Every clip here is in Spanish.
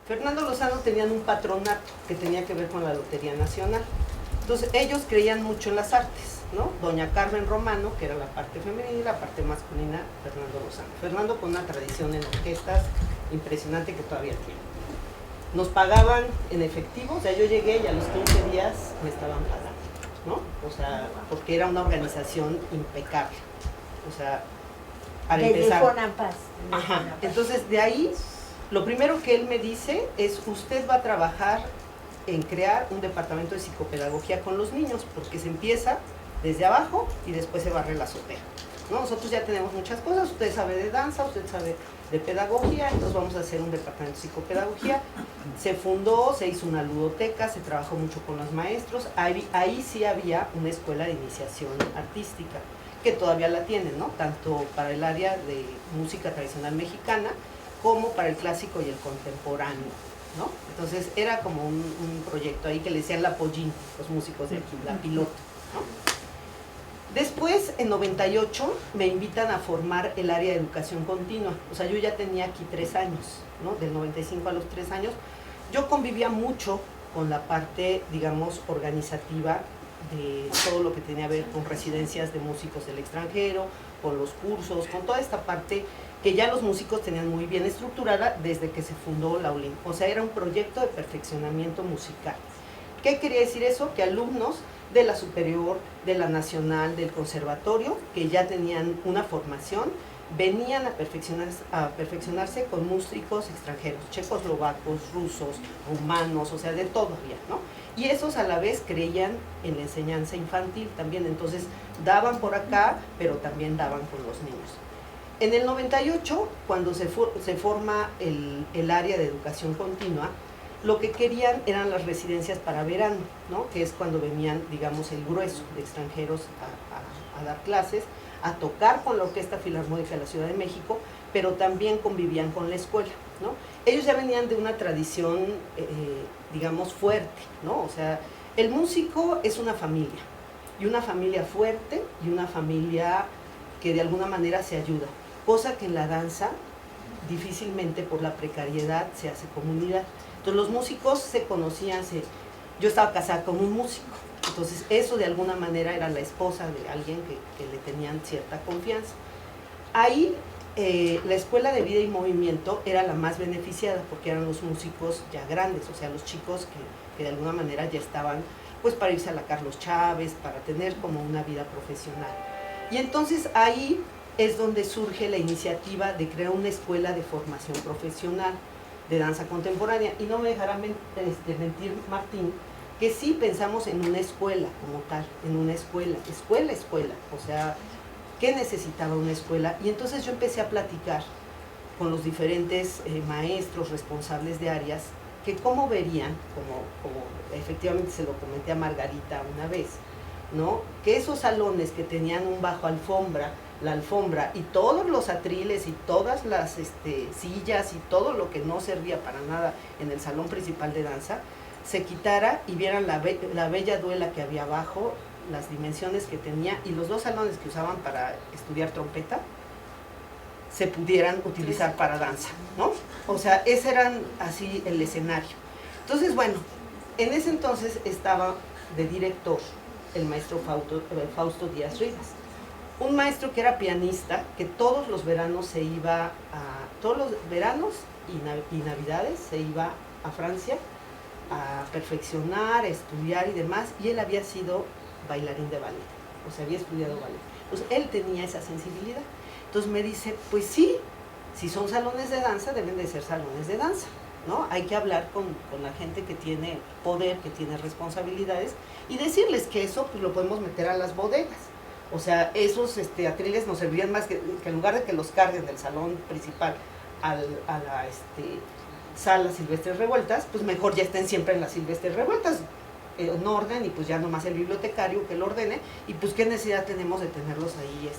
Fernando Lozano tenían un patronato que tenía que ver con la Lotería Nacional. Entonces ellos creían mucho en las artes, ¿no? Doña Carmen Romano, que era la parte femenina, y la parte masculina, Fernando Lozano. Fernando con una tradición en orquestas impresionante que todavía tiene. Nos pagaban en efectivo, o sea, yo llegué y a los 15 días me estaban pagando, ¿no? O sea, porque era una organización impecable. O sea, para empezar. Ajá. Entonces, de ahí, lo primero que él me dice es, usted va a trabajar en crear un departamento de psicopedagogía con los niños, porque se empieza desde abajo y después se barre la azotea, ¿no? Nosotros ya tenemos muchas cosas, usted sabe de danza, usted sabe de pedagogía, entonces vamos a hacer un departamento de psicopedagogía. Se fundó, se hizo una ludoteca, se trabajó mucho con los maestros, ahí sí había una escuela de iniciación artística, que todavía la tienen, ¿no? Tanto para el área de música tradicional mexicana, como para el clásico y el contemporáneo, ¿no? Entonces era como un proyecto ahí que le decían la Pollín, los músicos de aquí, la piloto, ¿no? Después, en 98, me invitan a formar el área de educación continua. O sea, yo ya tenía aquí 3 años, ¿no? Del 95 a los 3 años. Yo convivía mucho con la parte, digamos, organizativa de todo lo que tenía que ver con residencias de músicos del extranjero, con los cursos, con toda esta parte que ya los músicos tenían muy bien estructurada desde que se fundó la ULIN. O sea, era un proyecto de perfeccionamiento musical. ¿Qué quería decir eso? Que alumnos de la superior, de la nacional, del conservatorio, que ya tenían una formación, venían a perfeccionarse con músicos extranjeros, checoslovacos, rusos, rumanos, o sea, de todo había, ¿no? Y esos a la vez creían en la enseñanza infantil también, entonces daban por acá, pero también daban con los niños. En el 98, cuando se forma el área de educación continua, lo que querían eran las residencias para verano, ¿no? Que es cuando venían, digamos, el grueso de extranjeros a dar clases, a tocar con la Orquesta Filarmónica de la Ciudad de México, pero también convivían con la escuela, ¿no? Ellos ya venían de una tradición, digamos, fuerte, ¿no? O sea, el músico es una familia, y una familia fuerte, y una familia que de alguna manera se ayuda, cosa que en la danza difícilmente por la precariedad se hace comunidad. Entonces los músicos se conocían, yo estaba casada con un músico, entonces eso de alguna manera era la esposa de alguien que le tenían cierta confianza. Ahí la escuela de vida y movimiento era la más beneficiada porque eran los músicos ya grandes, o sea los chicos que de alguna manera ya estaban pues para irse a la Carlos Chávez, para tener como una vida profesional. Y entonces ahí es donde surge la iniciativa de crear una escuela de formación profesional de danza contemporánea, y no me dejará mentir Martín, que sí pensamos en una escuela como tal, en una escuela, o sea, ¿qué necesitaba una escuela? Y entonces yo empecé a platicar con los diferentes maestros responsables de áreas, que cómo verían, como efectivamente se lo comenté a Margarita una vez, ¿no? Que esos salones que tenían un bajo alfombra, la alfombra y todos los atriles y todas las sillas y todo lo que no servía para nada en el salón principal de danza, se quitara y vieran la bella duela que había abajo, las dimensiones que tenía, y los 2 salones que usaban para estudiar trompeta se pudieran utilizar para danza, ¿no? O sea, ese era así el escenario. Entonces, bueno, en ese entonces estaba de director el maestro Fausto Díaz Rivas, un maestro que era pianista, que todos los veranos todos los veranos y navidades se iba a Francia a perfeccionar, a estudiar y demás, y él había sido bailarín de ballet, o sea, había estudiado ballet. Entonces, él tenía esa sensibilidad. Entonces me dice, pues sí, si son salones de danza, deben de ser salones de danza, ¿no? Hay que hablar con la gente que tiene poder, que tiene responsabilidades, y decirles que eso pues lo podemos meter a las bodegas. O sea, esos atriles nos servirían más que en lugar de que los carguen del salón principal a la sala Silvestres Revueltas, pues mejor ya estén siempre en las Silvestres Revueltas, en orden, y pues ya nomás el bibliotecario que lo ordene, y pues qué necesidad tenemos de tenerlos ahí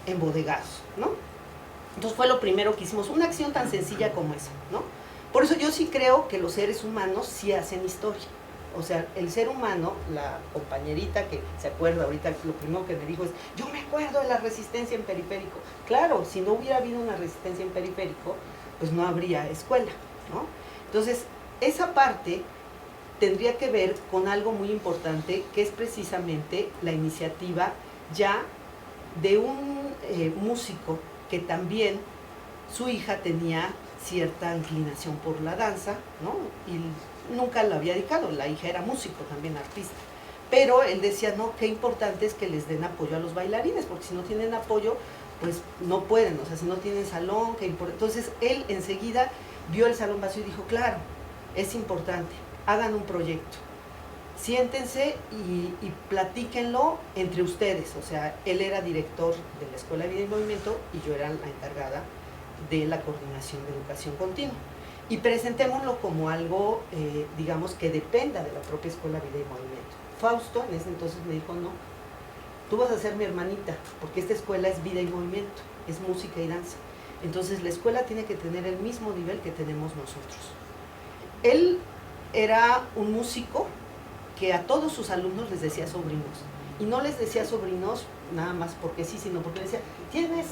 embodegados, ¿no? Entonces fue lo primero que hicimos, una acción tan sencilla como esa, ¿no? Por eso yo sí creo que los seres humanos sí hacen historia. O sea, el ser humano, la compañerita que se acuerda ahorita, lo primero que me dijo es, yo me acuerdo de la resistencia en Periférico. Claro, si no hubiera habido una resistencia en Periférico, pues no habría escuela, ¿no? Entonces, esa parte tendría que ver con algo muy importante, que es precisamente la iniciativa ya de un músico que también su hija tenía cierta inclinación por la danza, ¿no? Y nunca lo había dedicado, la hija era músico, también artista. Pero él decía, no, qué importante es que les den apoyo a los bailarines, porque si no tienen apoyo, pues no pueden, o sea, si no tienen salón, qué importa. Entonces él enseguida vio el salón vacío y dijo, claro, es importante, hagan un proyecto, siéntense y platíquenlo entre ustedes. O sea, él era director de la Escuela de Vida y Movimiento y yo era la encargada de la coordinación de educación continua. Y presentémoslo como algo, digamos, que dependa de la propia Escuela de Vida y Movimiento. Fausto en ese entonces me dijo, no, tú vas a ser mi hermanita, porque esta escuela es vida y movimiento, es música y danza. Entonces la escuela tiene que tener el mismo nivel que tenemos nosotros. Él era un músico que a todos sus alumnos les decía sobrinos. Y no les decía sobrinos nada más porque sí, sino porque decía, ¿tienes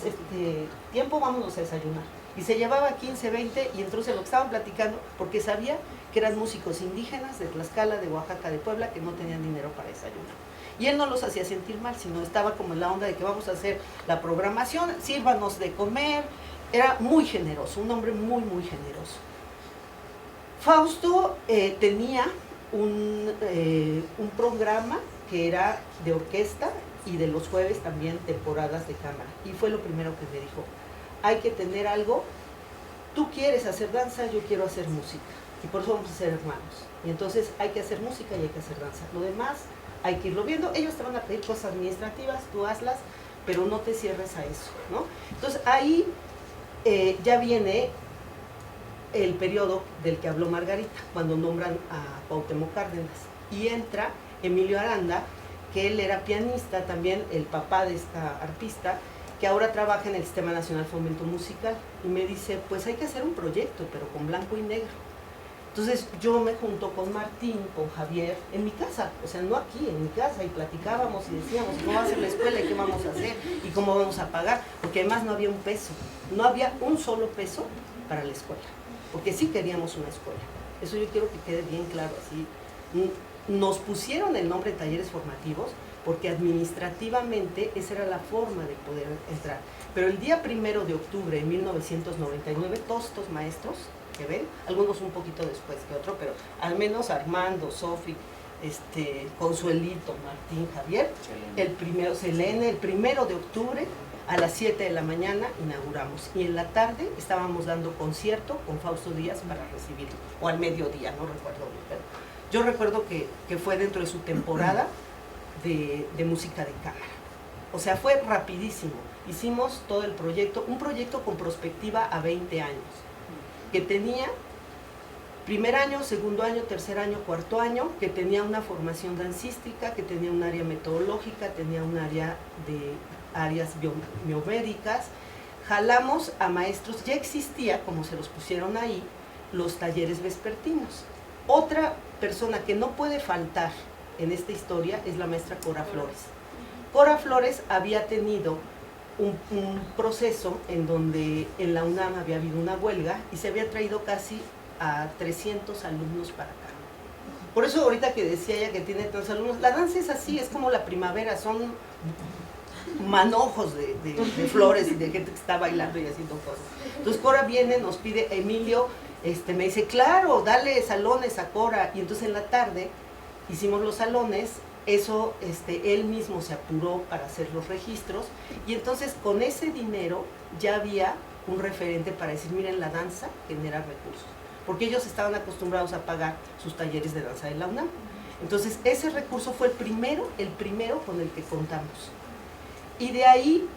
tiempo? Vámonos a desayunar. Y se llevaba 15, 20 y entonces lo que estaban platicando, porque sabía que eran músicos indígenas de Tlaxcala, de Oaxaca, de Puebla, que no tenían dinero para desayunar. Y él no los hacía sentir mal, sino estaba como en la onda de que vamos a hacer la programación, sírvanos de comer. Era muy generoso, un hombre muy, muy generoso. Fausto tenía un programa que era de orquesta y de los jueves también temporadas de cámara. Y fue lo primero que me dijo, hay que tener algo, tú quieres hacer danza, yo quiero hacer música. Y por eso vamos a ser hermanos. Y entonces hay que hacer música y hay que hacer danza. Lo demás hay que irlo viendo. Ellos te van a pedir cosas administrativas, tú hazlas, pero no te cierres a eso, ¿no? Entonces ahí ya viene el periodo del que habló Margarita, cuando nombran a Cuauhtémoc Cárdenas. Y entra Emilio Aranda, que él era pianista, también el papá de esta artista, que ahora trabaja en el Sistema Nacional Fomento Musical. Y me dice, pues hay que hacer un proyecto, pero con blanco y negro. Entonces yo me junto con Martín, con Javier, en mi casa, o sea, no aquí, en mi casa, y platicábamos y decíamos, ¿cómo va a ser la escuela y qué vamos a hacer y cómo vamos a pagar? Porque además no había un peso, no había un solo peso para la escuela, porque sí queríamos una escuela. Eso yo quiero que quede bien claro, así. Nos pusieron el nombre de talleres formativos porque administrativamente esa era la forma de poder entrar. Pero el día 1 de octubre de 1999, todos estos maestros que ven, algunos un poquito después que otro, pero al menos Armando, Sofi, Consuelito, Martín, Javier, Selene, el 1 de octubre a las 7 de la mañana inauguramos. Y en la tarde estábamos dando concierto con Fausto Díaz para recibirlo, o al mediodía, no recuerdo bien, pero yo recuerdo que fue dentro de su temporada de música de cámara. O sea, fue rapidísimo. Hicimos todo el proyecto, un proyecto con perspectiva a 20 años, que tenía primer año, segundo año, tercer año, cuarto año, que tenía una formación dancística, que tenía un área metodológica, tenía un área de áreas biomédicas. Jalamos a maestros, ya existía, como se los pusieron ahí, los talleres vespertinos. Otra persona que no puede faltar en esta historia es la maestra Cora Flores. Cora Flores había tenido un proceso en donde en la UNAM había habido una huelga y se había traído casi a 300 alumnos para acá. Por eso ahorita que decía ella que tiene tantos alumnos, la danza es así, es como la primavera, son manojos de flores y de gente que está bailando y haciendo cosas. Entonces Cora viene, nos pide, Emilio me dice, claro, dale salones a Cora. Y entonces en la tarde hicimos los salones. Eso, él mismo se apuró para hacer los registros y entonces con ese dinero ya había un referente para decir, miren, la danza genera recursos, porque ellos estaban acostumbrados a pagar sus talleres de danza de la UNAM. Entonces ese recurso fue el primero con el que contamos. Y de ahí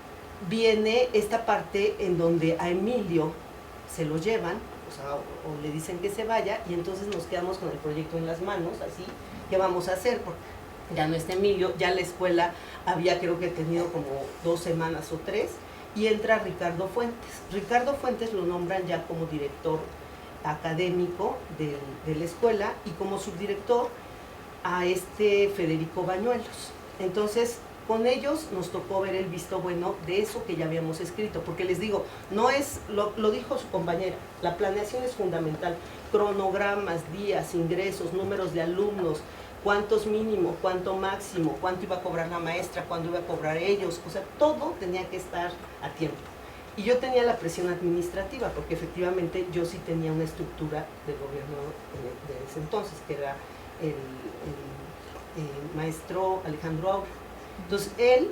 viene esta parte en donde a Emilio se lo llevan, o le dicen que se vaya, y entonces nos quedamos con el proyecto en las manos, así, ¿qué vamos a hacer? Porque ya no está Emilio, ya la escuela había creo que tenido como 2 semanas o 3, y entra Ricardo Fuentes. Ricardo Fuentes lo nombran ya como director académico de la escuela y como subdirector a Federico Bañuelos. Entonces con ellos nos tocó ver el visto bueno de eso que ya habíamos escrito, porque les digo, no es, lo dijo su compañera, la planeación es fundamental, cronogramas, días, ingresos, números de alumnos, cuántos mínimo, cuánto máximo, cuánto iba a cobrar la maestra, cuándo iba a cobrar ellos, o sea, todo tenía que estar a tiempo. Y yo tenía la presión administrativa, porque efectivamente yo sí tenía una estructura del gobierno de ese entonces, que era el maestro Alejandro Aura. Entonces él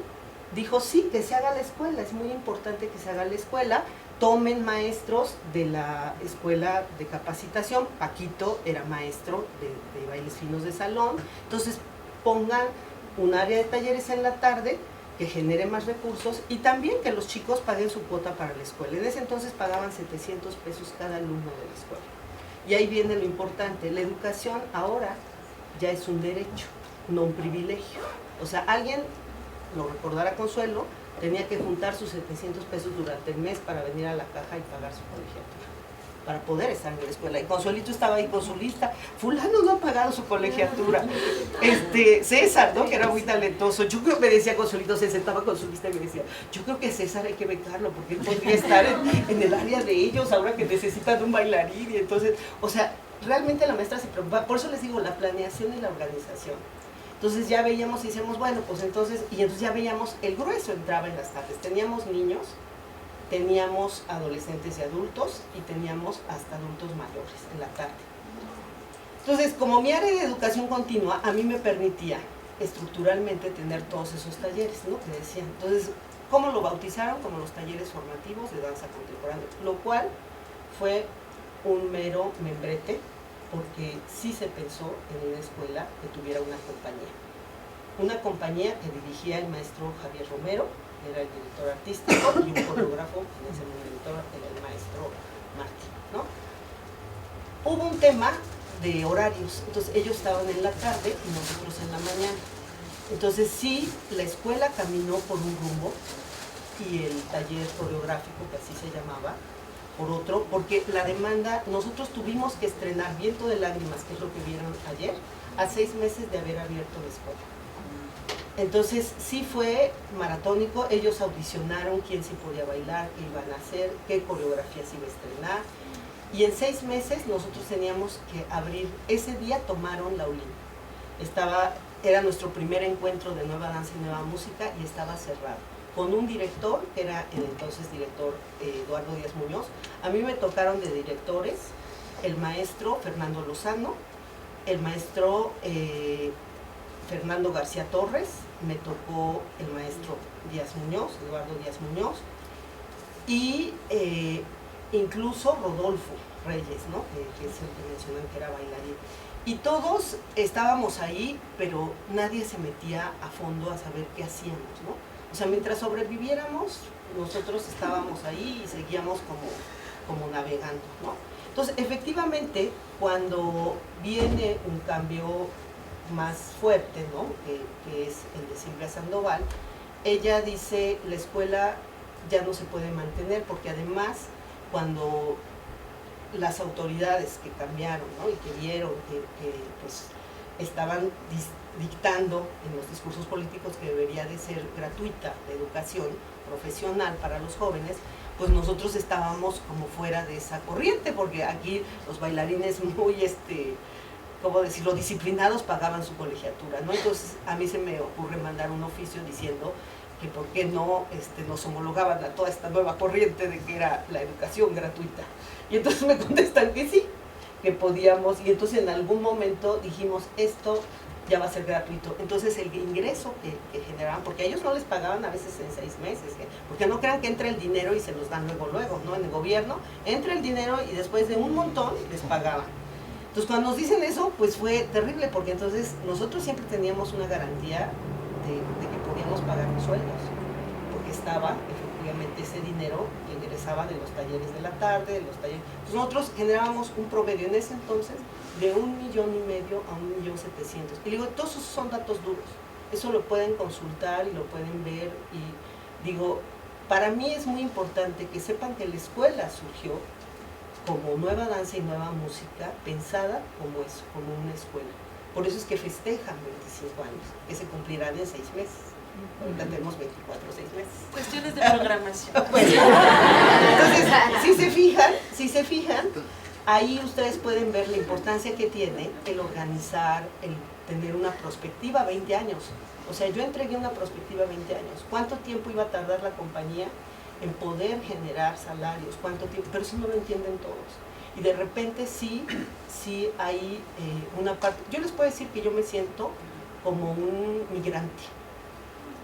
dijo, sí, que se haga la escuela, es muy importante que se haga la escuela, tomen maestros de la escuela de capacitación, Paquito era maestro de bailes finos de salón, entonces pongan un área de talleres en la tarde, que genere más recursos y también que los chicos paguen su cuota para la escuela. En ese entonces pagaban 700 pesos cada alumno de la escuela. Y ahí viene lo importante, la educación ahora ya es un derecho, no un privilegio. O sea, alguien, lo recordará Consuelo, tenía que juntar sus 700 pesos durante el mes para venir a la caja y pagar su colegiatura, para poder estar en la escuela. Y Consuelito estaba ahí con su lista, fulano no ha pagado su colegiatura. César, ¿no? Que era muy talentoso. Yo creo que me decía Consuelito, se sentaba con su lista y me decía, yo creo que César hay que becarlo, porque él podría estar en el área de ellos ahora que necesitan un bailarín. Y entonces, o sea, realmente la maestra se preocupa. Por eso les digo, la planeación y la organización. Entonces ya veíamos y decíamos, bueno, pues entonces ya veíamos, el grueso entraba en las tardes. Teníamos niños, teníamos adolescentes y adultos, y teníamos hasta adultos mayores en la tarde. Entonces, como mi área de educación continua, a mí me permitía estructuralmente tener todos esos talleres, ¿no? Que decían. Entonces, ¿cómo lo bautizaron? Como los talleres formativos de danza contemporánea, lo cual fue un mero membrete, porque sí se pensó en una escuela que tuviera una compañía que dirigía el maestro Javier Romero, era el director artístico, y un coreógrafo, en ese momento era el maestro Martín, ¿no? Hubo un tema de horarios, entonces ellos estaban en la tarde y nosotros en la mañana. Entonces sí, la escuela caminó por un rumbo y el taller coreográfico, que así se llamaba, por otro, porque la demanda, nosotros tuvimos que estrenar Viento de Lágrimas, que es lo que vieron ayer, a 6 meses de haber abierto la escuela. Entonces sí fue maratónico, ellos audicionaron quién sí podía bailar, qué iban a hacer, qué coreografía se iba a estrenar, y en 6 meses nosotros teníamos que abrir. Ese día tomaron la ULIN, era nuestro primer encuentro de Nueva Danza y Nueva Música, y estaba cerrado, con un director, que era el entonces director Eduardo Díaz Muñoz. A mí me tocaron de directores el maestro Fernando Lozano, el maestro Fernando García Torres, me tocó el maestro Díaz Muñoz, Eduardo Díaz Muñoz, y incluso Rodolfo Reyes, ¿no? Que es el que mencionan que era bailarín. Y todos estábamos ahí, pero nadie se metía a fondo a saber qué hacíamos, ¿no? O sea, mientras sobreviviéramos, nosotros estábamos ahí y seguíamos como navegando, ¿no? Entonces, efectivamente, cuando viene un cambio más fuerte, ¿no? Que es el de Silvia Sandoval, ella dice, la escuela ya no se puede mantener, porque además, cuando las autoridades que cambiaron, ¿no? Y que vieron que pues, estaban dictando en los discursos políticos que debería de ser gratuita la educación profesional para los jóvenes, pues nosotros estábamos como fuera de esa corriente, porque aquí los bailarines muy, ¿cómo decirlo?, disciplinados pagaban su colegiatura, ¿no? Entonces a mí se me ocurre mandar un oficio diciendo que por qué no nos homologaban a toda esta nueva corriente de que era la educación gratuita. Y entonces me contestan que sí, que podíamos, y entonces en algún momento dijimos, esto ya va a ser gratuito. Entonces el ingreso que generaban, porque a ellos no les pagaban a veces en 6 meses, porque no crean que entra el dinero y se los dan luego, ¿no? En el gobierno entra el dinero y después de un montón les pagaban. Entonces cuando nos dicen eso, pues fue terrible, porque entonces nosotros siempre teníamos una garantía de que podíamos pagar los sueldos, porque estaba efectivamente ese dinero que ingresaba de los talleres de la tarde, de los talleres. Entonces nosotros generábamos un promedio en ese entonces de 1,5 millones a 1,700,000. Y digo, todos esos son datos duros, eso lo pueden consultar y lo pueden ver, y digo, para mí es muy importante que sepan que la escuela surgió como Nueva Danza y Nueva Música, pensada como eso, como una escuela. Por eso es que festejan 25 años, que se cumplirán en 6 meses. Ahorita tenemos 24 o 6 meses. Cuestiones de programación. Pues, entonces, si se fijan, ahí ustedes pueden ver la importancia que tiene el organizar, el tener una perspectiva 20 años. O sea, yo entregué una perspectiva 20 años. ¿Cuánto tiempo iba a tardar la compañía en poder generar salarios? ¿Cuánto tiempo? Pero eso no lo entienden todos. Y de repente sí hay una parte. Yo les puedo decir que yo me siento como un migrante.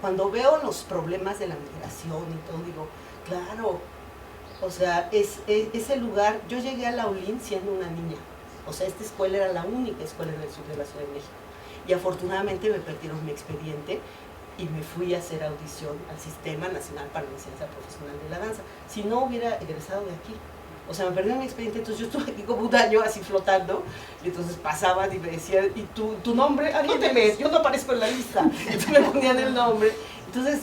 Cuando veo los problemas de la migración y todo, digo, claro, o sea, ese lugar, yo llegué a la ULIN siendo una niña. O sea, esta escuela era la única escuela en el sur de la Ciudad de México. Y afortunadamente me perdieron mi expediente y me fui a hacer audición al Sistema Nacional para la Enseñanza Profesional de la Danza. Si no hubiera egresado de aquí. O sea, me perdieron mi expediente, entonces yo estuve aquí como un año así flotando, y entonces pasaban y me decían, ¿y tu nombre? Anóteme, yo no aparezco en la lista. Entonces me ponían el nombre. Entonces,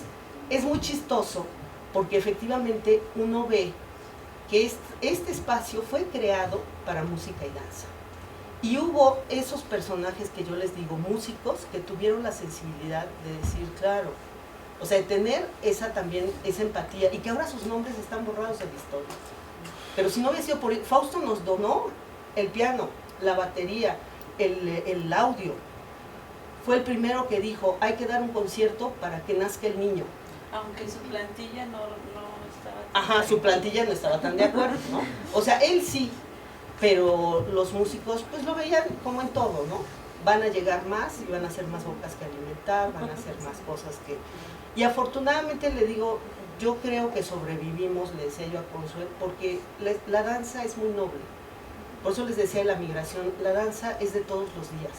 es muy chistoso, porque efectivamente uno ve que este espacio fue creado para música y danza. Y hubo esos personajes que yo les digo, músicos, que tuvieron la sensibilidad de decir, claro, o sea, de tener esa empatía, y que ahora sus nombres están borrados de la historia. Pero si no hubiera sido por... Fausto nos donó el piano, la batería, el audio. Fue el primero que dijo, hay que dar un concierto para que nazca el niño. Aunque su plantilla no estaba... Ajá, su plantilla no estaba tan de acuerdo, ¿no? O sea, él sí, pero los músicos pues lo veían como en todo, ¿no? Van a llegar más y van a hacer más bocas que alimentar, van a hacer más cosas que... Y afortunadamente le digo... Yo creo que sobrevivimos, le decía yo a Consuelo, porque la danza es muy noble. Por eso les decía de la migración, la danza es de todos los días.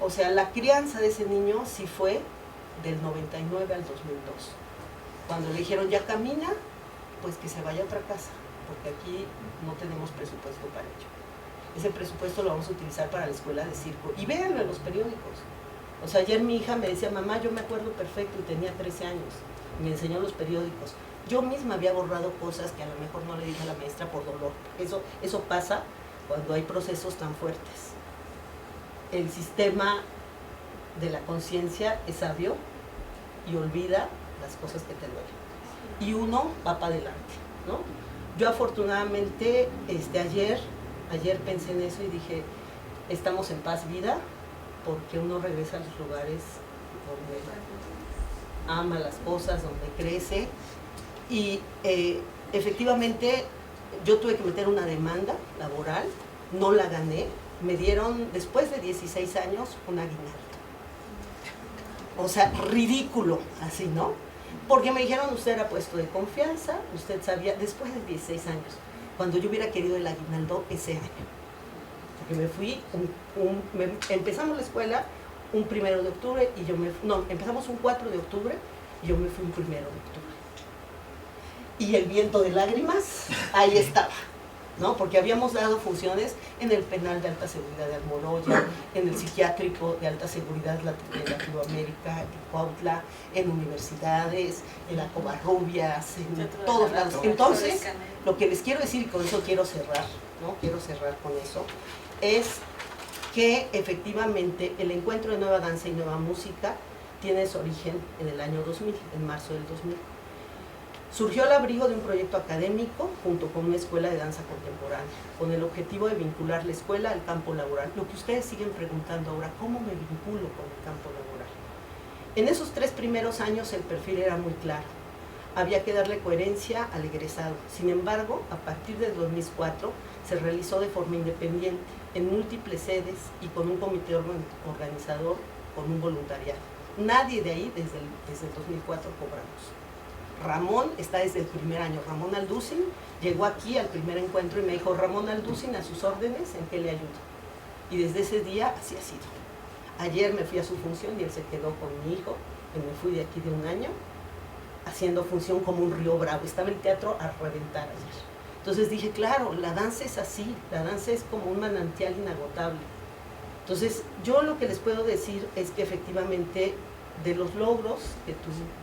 O sea, la crianza de ese niño sí fue del 99 al 2002. Cuando le dijeron, ya camina, pues que se vaya a otra casa, porque aquí no tenemos presupuesto para ello. Ese presupuesto lo vamos a utilizar para la escuela de circo. Y véanlo en los periódicos. O sea, ayer mi hija me decía, mamá, yo me acuerdo perfecto, y tenía 13 años. Me enseñó los periódicos. Yo misma había borrado cosas que a lo mejor no le dije a la maestra por dolor. Eso pasa cuando hay procesos tan fuertes. El sistema de la conciencia es sabio y olvida las cosas que te duelen. Y uno va para adelante, ¿no? Yo afortunadamente ayer pensé en eso y dije, estamos en paz vida, porque uno regresa a los lugares donde ama las cosas, donde crece, y efectivamente yo tuve que meter una demanda laboral, no la gané, me dieron después de 16 años un aguinaldo. O sea, ridículo, así, ¿no? Porque me dijeron, usted era puesto de confianza, usted sabía, después de 16 años, cuando yo hubiera querido el aguinaldo ese año. Porque me fui, empezamos la escuela un 1 de octubre y empezamos un 4 de octubre y yo me fui un 1 de octubre. Y el viento de lágrimas, ahí estaba, ¿no? Porque habíamos dado funciones en el penal de alta seguridad de Almoloya, en el psiquiátrico de alta seguridad de Latinoamérica, en Cuautla, en universidades, en la Covarrubias, en todos lados. Entonces, lo que les quiero decir, y con eso quiero cerrar, ¿no? Quiero cerrar con eso, es que efectivamente el encuentro de Nueva Danza y Nueva Música tiene su origen en el año 2000, en marzo del 2000. Surgió al abrigo de un proyecto académico junto con una escuela de danza contemporánea, con el objetivo de vincular la escuela al campo laboral. Lo que ustedes siguen preguntando ahora, ¿cómo me vinculo con el campo laboral? En esos 3 primeros años el perfil era muy claro. Había que darle coherencia al egresado. Sin embargo, a partir del 2004 se realizó de forma independiente, en múltiples sedes y con un comité organizador, con un voluntariado. Nadie de ahí, desde el 2004, cobramos. Ramón está desde el primer año. Ramón Alducin llegó aquí al primer encuentro y me dijo, Ramón Alducin, a sus órdenes, ¿en qué le ayudo? Y desde ese día así ha sido. Ayer me fui a su función y él se quedó con mi hijo, y me fui de aquí de un año, haciendo función como un río bravo. Estaba el teatro a reventar ayer. Entonces dije, claro, la danza es así, la danza es como un manantial inagotable. Entonces, yo lo que les puedo decir es que efectivamente de los logros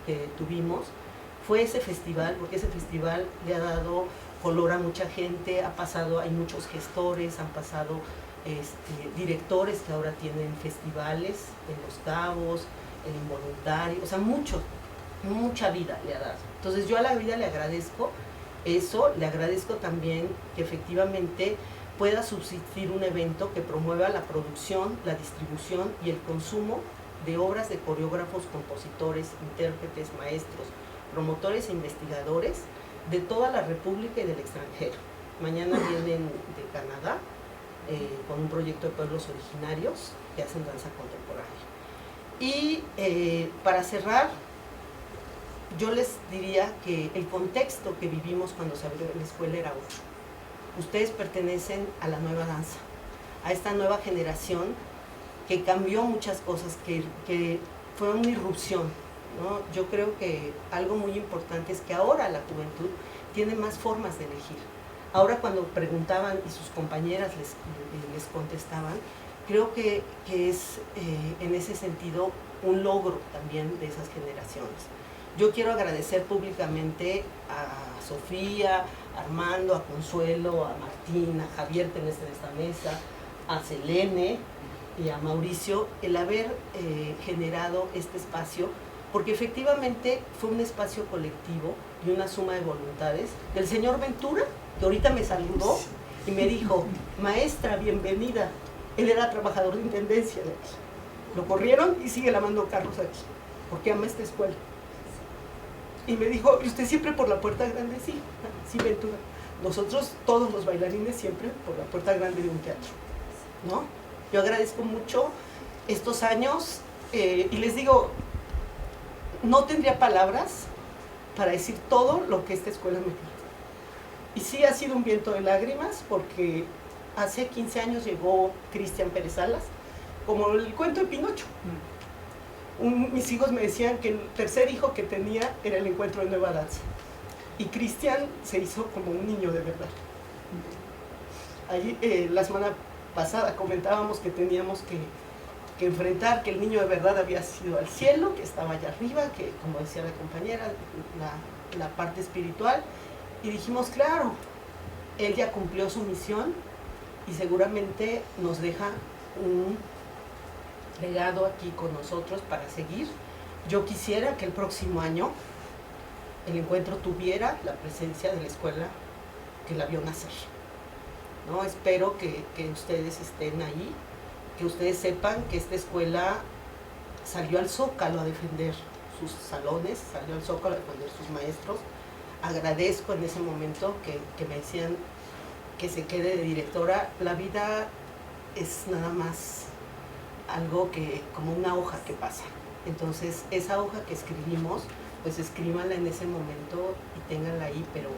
que tuvimos fue ese festival, porque ese festival le ha dado color a mucha gente, hay muchos gestores, han pasado directores que ahora tienen festivales en Los Cabos, el involuntario, o sea, mucha vida le ha dado. Entonces yo a la vida le agradezco eso, le agradezco también que efectivamente pueda subsistir un evento que promueva la producción, la distribución y el consumo de obras de coreógrafos, compositores, intérpretes, maestros, promotores e investigadores de toda la República y del extranjero. Mañana vienen de Canadá con un proyecto de pueblos originarios que hacen danza contemporánea. Y para cerrar, yo les diría que el contexto que vivimos cuando se abrió la escuela era otro. Ustedes pertenecen a la nueva danza, a esta nueva generación que cambió muchas cosas, que fue una irrupción, ¿no? Yo creo que algo muy importante es que ahora la juventud tiene más formas de elegir. Ahora cuando preguntaban y sus compañeras les contestaban, creo que es en ese sentido un logro también de esas generaciones. Yo quiero agradecer públicamente a Sofía, a Armando, a Consuelo, a Martín, a Javier Tenés en esta mesa, a Selene y a Mauricio el haber generado este espacio, porque efectivamente fue un espacio colectivo y una suma de voluntades del señor Ventura, que ahorita me saludó y me dijo, maestra, bienvenida. Él era trabajador de intendencia de aquí. Lo corrieron y sigue lavando carros aquí, porque ama esta escuela. Y me dijo, ¿y usted siempre por la puerta grande? Sí, sí, Ventura. Nosotros, todos los bailarines, siempre por la puerta grande de un teatro, ¿no? Yo agradezco mucho estos años y les digo, no tendría palabras para decir todo lo que esta escuela me dio. Y sí ha sido un viento de lágrimas, porque hace 15 años llegó Cristian Pérez Salas, como el cuento de Pinocho. Mis hijos me decían que el tercer hijo que tenía era el encuentro de nueva danza. Y Cristian se hizo como un niño de verdad. Allí, la semana pasada comentábamos que teníamos que enfrentar que el niño de verdad había sido al cielo, que estaba allá arriba, que como decía la compañera, la parte espiritual. Y dijimos, claro, él ya cumplió su misión y seguramente nos deja un legado aquí con nosotros para seguir. Yo quisiera que el próximo año el encuentro tuviera la presencia de la escuela que la vio nacer, ¿no? Espero que ustedes estén ahí, que ustedes sepan que esta escuela salió al Zócalo a defender sus salones, salió al Zócalo a defender sus maestros. Agradezco en ese momento que me decían que se quede de directora. La vida es nada más algo que, como una hoja que pasa. Entonces, esa hoja que escribimos, pues escríbanla en ese momento y ténganla ahí, pero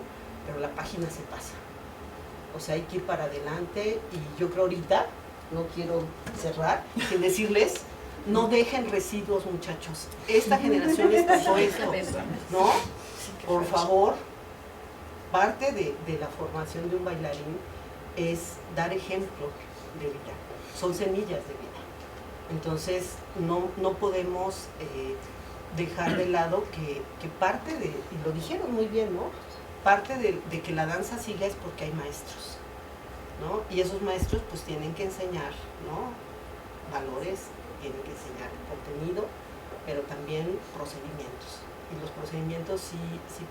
la página se pasa. O sea, hay que ir para adelante y yo creo ahorita, no quiero cerrar, sin decirles, no dejen residuos, muchachos. Esta generación les pasó esto, ¿no? Por favor, parte de la formación de un bailarín es dar ejemplo de vida, son semillas de vida. Entonces, no podemos dejar de lado que parte de, y lo dijeron muy bien, ¿no? Parte de que la danza siga es porque hay maestros, ¿no? Y esos maestros pues tienen que enseñar, ¿no? Valores, tienen que enseñar contenido, pero también procedimientos. Y los procedimientos sí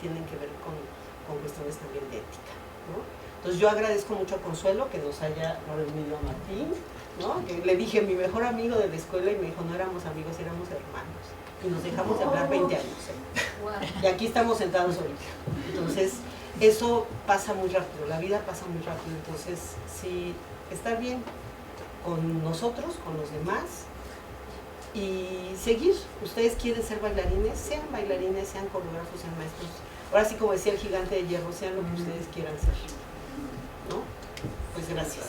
tienen que ver con cuestiones también de ética, ¿no? Entonces yo agradezco mucho a Consuelo que nos haya reunido a Martín, ¿no? Que le dije, mi mejor amigo de la escuela, y me dijo, no éramos amigos, éramos hermanos. Y nos dejamos de hablar 20 años, ¿eh? Y aquí estamos sentados ahorita. Entonces, eso pasa muy rápido, la vida pasa muy rápido. Entonces, sí, estar bien con nosotros, con los demás, y seguir. Ustedes quieren ser bailarines, sean coreógrafos, sean maestros. Ahora sí, como decía el gigante de hierro, sean lo que ustedes quieran ser, ¿no? Pues gracias.